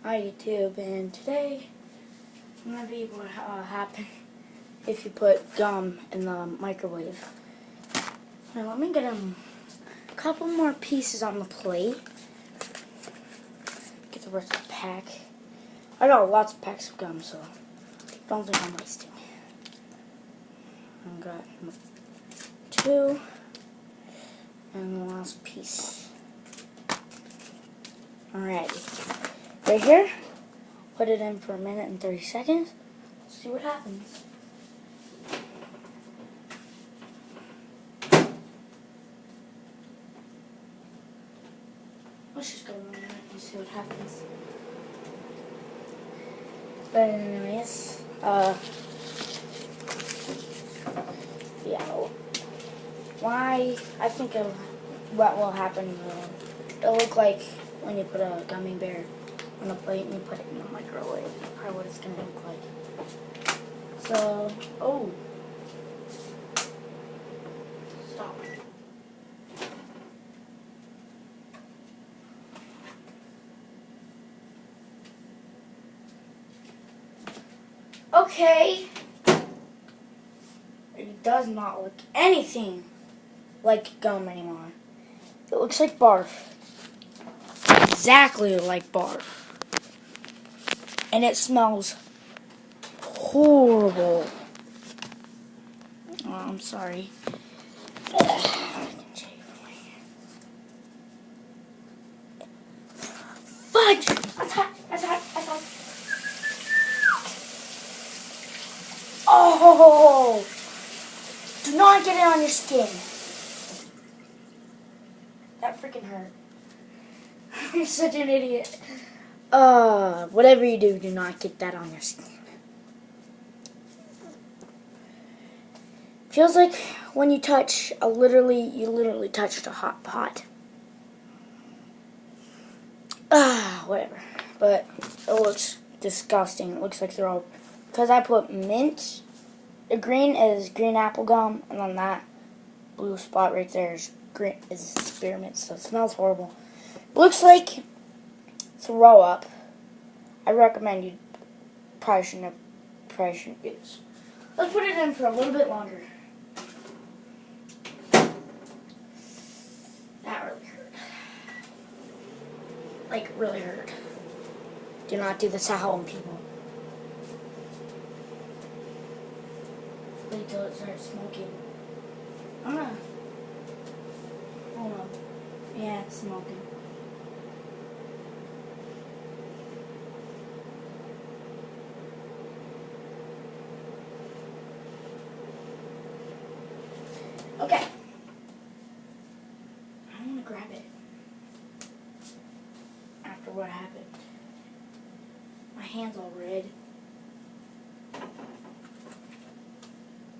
Hi YouTube, and today I'm going to be what happen if you put gum in the microwave. Now let me get a couple more pieces on the plate. Get the rest of the pack. I got lots of packs of gum, so don't think I'm wasting. I got 2 and the last piece. Alright. Right here, put it in for a minute and 30 seconds. See what happens. Let's just go in a minute and see what happens. But anyways, yeah. Why? I think what will happen. It'll look like when you put a gummy bear on a plate and you put it in the microwave. That's probably what it's gonna look like. So, oh, stop. Okay. It does not look anything like gum anymore. It looks like barf. Exactly like barf. And it smells horrible. Oh, I'm sorry. Fudge! Attack! Oh! Do not get it on your skin. That freaking hurt. I'm such an idiot. Whatever you do, do not get that on your skin. Feels like when you touch you literally touched a hot pot. Whatever. But it looks disgusting. It looks like they're all, because I put mint. The green is green apple gum, and then that blue spot right there is spearmint. So it smells horrible. Looks like throw up. I recommend you probably shouldn't use. Let's put it in for a little bit longer. That really hurt. Like, really hurt. Do not do this at home, people. Wait till it starts smoking. Hold on. Yeah, it's smoking. Okay. I want to grab it. After what happened. My hand's all red.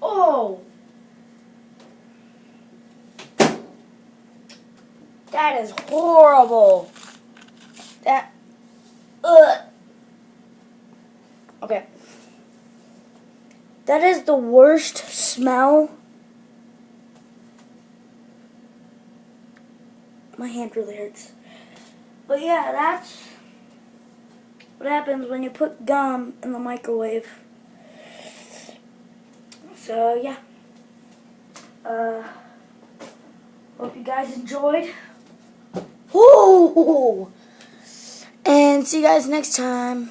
Oh! That is horrible. Okay. That is the worst smell. My hand really hurts. But yeah, that's what happens when you put gum in the microwave. So yeah. Hope you guys enjoyed. Woo! And see you guys next time.